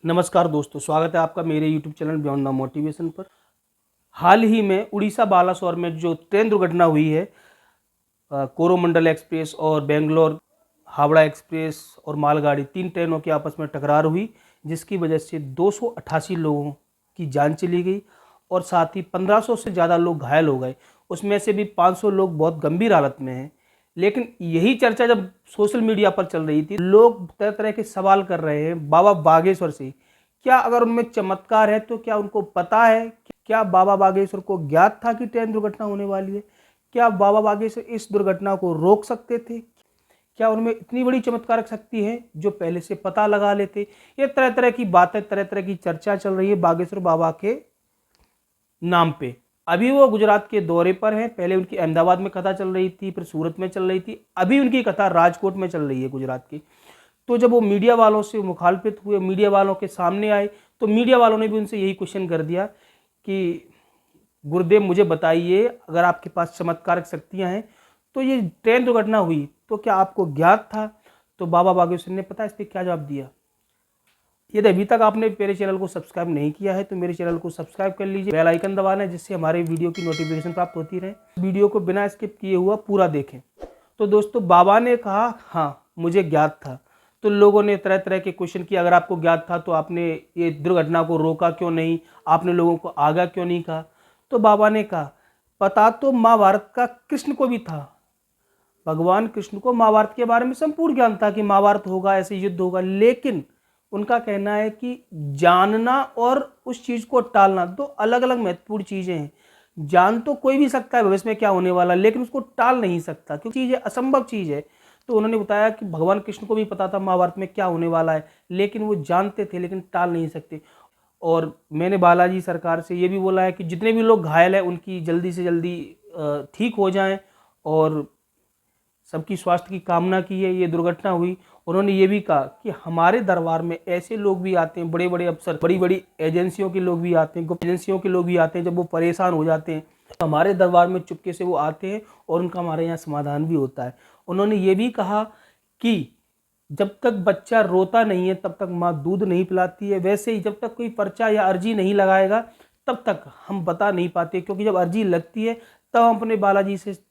नमस्कार दोस्तों, स्वागत है आपका मेरे YouTube channel beyond the motivation पर। हाल ही में उड़ीसा बालासोर में जो ट्रेन दुर्घटना हुई है, कोरोमंडल एक्सप्रेस और बेंगलोर हावड़ा एक्सप्रेस और मालगाड़ी 3 ट्रेनों की आपस में टकरार हुई, जिसकी वजह से 288 लोगों की जान चली गई और साथ ही 1500 से ज़्यादा लोग घायल हो गए। उसमें से भी 500 लोग बहुत गंभीर हालत में हैं। लेकिन यही चर्चा जब सोशल मीडिया पर चल रही थी, लोग तरह तरह के सवाल कर रहे हैं बाबा बागेश्वर से। क्या अगर उनमें चमत्कार है तो क्या उनको पता है? क्या बाबा बागेश्वर को ज्ञात था कि ट्रेन दुर्घटना होने वाली है? क्या बाबा बागेश्वर इस दुर्घटना को रोक सकते थे? क्या उनमें इतनी बड़ी चमत्कारक शक्ति है जो पहले से पता लगा लेते? ये तरह तरह की बातें, तरह तरह की चर्चा चल रही है बागेश्वर बाबा के नाम पे। अभी वो गुजरात के दौरे पर हैं। पहले उनकी अहमदाबाद में कथा चल रही थी, फिर सूरत में चल रही थी, अभी उनकी कथा राजकोट में चल रही है गुजरात की। तो जब वो मीडिया वालों से मुखालफित हुए, मीडिया वालों के सामने आए, तो मीडिया वालों ने भी उनसे यही क्वेश्चन कर दिया कि गुरुदेव मुझे बताइए, अगर आपके पास चमत्कारक शक्तियां हैं तो ये ट्रेन दुर्घटना हुई तो क्या आपको ज्ञात था? तो बाबा बागेश्वर ने पता इस पर क्या जवाब दिया? यदि अभी तक आपने मेरे चैनल को सब्सक्राइब नहीं किया है तो मेरे चैनल को सब्सक्राइब कर लीजिए, बेल आइकन दबा लें जिससे हमारे वीडियो की नोटिफिकेशन प्राप्त होती रहे। वीडियो को बिना स्किप किए हुआ पूरा देखें। तो दोस्तों, बाबा ने कहा हाँ मुझे ज्ञात था। तो लोगों ने तरह तरह के क्वेश्चन किए, अगर आपको ज्ञात था तो आपने ये दुर्घटना को रोका क्यों नहीं, आपने लोगों को आगाह क्यों नहीं कहा? तो बाबा ने कहा पता तो महाभारत का कृष्ण को भी था। भगवान कृष्ण को महाभारत के बारे में संपूर्ण ज्ञान था कि महाभारत होगा, ऐसे युद्ध होगा, लेकिन उनका कहना है कि जानना और उस चीज को टालना दो अलग अलग महत्वपूर्ण चीजें हैं। जान तो कोई भी सकता है भविष्य में क्या होने वाला, लेकिन उसको टाल नहीं सकता क्योंकि चीज असंभव चीज है। तो उन्होंने बताया कि भगवान कृष्ण को भी पता था महाभारत में क्या होने वाला है, लेकिन वो जानते थे लेकिन टाल नहीं सकते। और मैंने बालाजी सरकार से ये भी बोला है कि जितने भी लोग घायल हैं उनकी जल्दी से जल्दी ठीक हो जाएं, और सबकी स्वास्थ्य की कामना की है। ये दुर्घटना हुई, उन्होंने ये भी कहा कि हमारे दरबार में ऐसे लोग भी आते हैं, बड़े बड़े अफसर, बड़ी बड़ी एजेंसियों के लोग भी आते हैं, गुप्त एजेंसियों के लोग भी आते हैं। जब वो परेशान हो जाते हैं तो हमारे दरबार में चुपके से वो आते हैं और उनका हमारे यहाँ समाधान भी होता है। उन्होंने ये भी कहा कि जब तक बच्चा रोता नहीं है तब तक माँ दूध नहीं पिलाती है। वैसे ही जब तक कोई पर्चा या अर्जी नहीं लगाएगा तब तक हम बता नहीं पाते, क्योंकि जब अर्जी लगती है तब हम अपने बालाजी से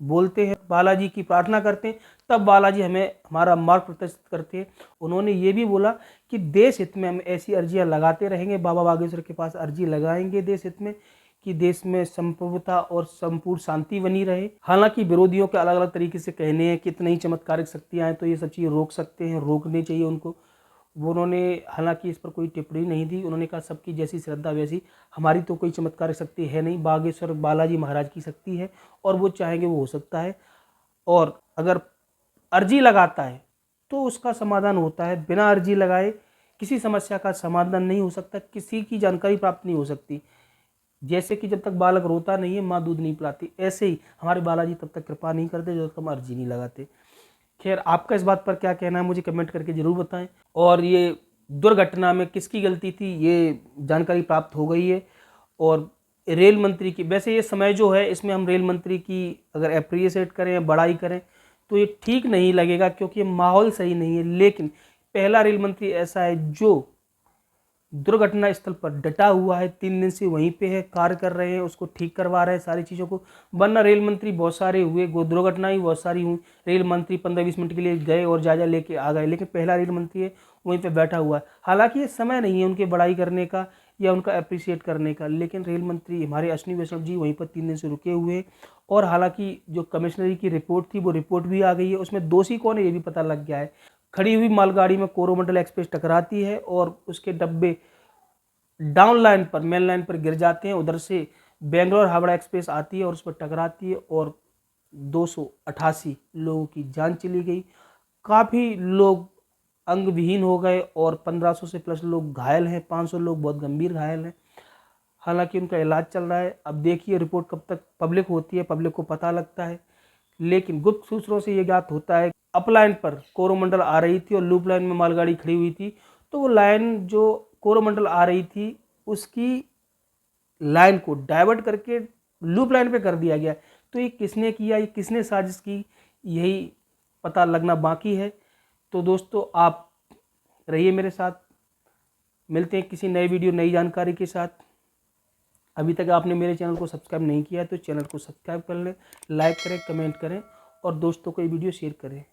बोलते हैं, बालाजी की प्रार्थना करते हैं, तब बालाजी हमें हमारा मार्ग प्रदर्शित करते हैं। उन्होंने ये भी बोला कि देश हित में हम ऐसी अर्जियां लगाते रहेंगे, बाबा बागेश्वर के पास अर्जी लगाएंगे देश हित में कि देश में संप्रभुता और संपूर्ण शांति बनी रहे। हालांकि विरोधियों के अलग अलग तरीके से कहने हैं कि इतनी ही चमत्कारिक शक्तियां हैं तो ये सब चीज़ रोक सकते हैं, रोकनी चाहिए उनको। वो उन्होंने हालांकि इस पर कोई टिप्पणी नहीं दी। उन्होंने कहा सबकी जैसी श्रद्धा वैसी, हमारी तो कोई चमत्कारिक शक्ति है नहीं, बागेश्वर बालाजी महाराज की शक्ति है और वो चाहेंगे वो हो सकता है। और अगर अर्जी लगाता है तो उसका समाधान होता है, बिना अर्जी लगाए किसी समस्या का समाधान नहीं हो सकता, किसी की जानकारी प्राप्त नहीं हो सकती। जैसे कि जब तक बालक रोता नहीं है माँ दूध नहीं पिलाती, ऐसे ही हमारे बालाजी तब तक कृपा नहीं करते जब तक हम अर्जी नहीं लगाते। खैर, आपका इस बात पर क्या कहना है मुझे कमेंट करके ज़रूर बताएं। और ये दुर्घटना में किसकी गलती थी ये जानकारी प्राप्त हो गई है। और रेल मंत्री की, वैसे ये समय जो है इसमें हम रेल मंत्री की अगर अप्रिशिएट करें, बड़ाई करें तो ये ठीक नहीं लगेगा क्योंकि ये माहौल सही नहीं है। लेकिन पहला रेल मंत्री ऐसा है जो दुर्घटना स्थल पर डटा हुआ है, 3 दिन से वहीं पे है, कार्य कर रहे हैं, उसको ठीक करवा रहे हैं सारी चीज़ों को। वरना रेल मंत्री बहुत सारे हुए, दुर्घटनाएं बहुत सारी हुई, रेल मंत्री 15-20 मिनट के लिए गए और जायजा लेके आ गए, लेकिन पहला रेल मंत्री है वहीं पे बैठा हुआ है। हालांकि ये समय नहीं है उनकी बड़ाई करने का या उनका अप्रिशिएट करने का, लेकिन रेल मंत्री हमारे अश्विनी वैष्णव जी वहीं पर 3 दिन से रुके हुए हैं। और हालांकि जो कमिश्नरी की रिपोर्ट थी वो रिपोर्ट भी आ गई है, उसमें दोषी कौन है ये भी पता लग गया है। खड़ी हुई मालगाड़ी में कोरोमंडल एक्सप्रेस टकराती है और उसके डब्बे डाउन लाइन पर, मेन लाइन पर गिर जाते हैं। उधर से बेंगलोर हावड़ा एक्सप्रेस आती है और उस पर टकराती है और 288 लोगों की जान चली गई। काफ़ी लोग अंग विहीन हो गए और 1500 से प्लस लोग घायल हैं, 500 लोग बहुत गंभीर घायल हैं। हालांकि उनका इलाज चल रहा है। अब देखिए रिपोर्ट कब तक पब्लिक होती है, पब्लिक को पता लगता है। लेकिन गुप्त सूत्रों से ये ज्ञात होता है अप लाइन पर कोरोमंडल आ रही थी और लूप लाइन में मालगाड़ी खड़ी हुई थी, तो वो लाइन जो कोरोमंडल आ रही थी उसकी लाइन को डाइवर्ट करके लूप लाइन पे कर दिया गया। तो ये किसने किया, ये किसने साजिश की, यही पता लगना बाकी है। तो दोस्तों, आप रहिए मेरे साथ, मिलते हैं किसी नए वीडियो नई जानकारी के साथ। अभी तक आपने मेरे चैनल को सब्सक्राइब नहीं किया तो चैनल को सब्सक्राइब कर लें, लाइक करें, कमेंट करें और दोस्तों को ये वीडियो शेयर करें।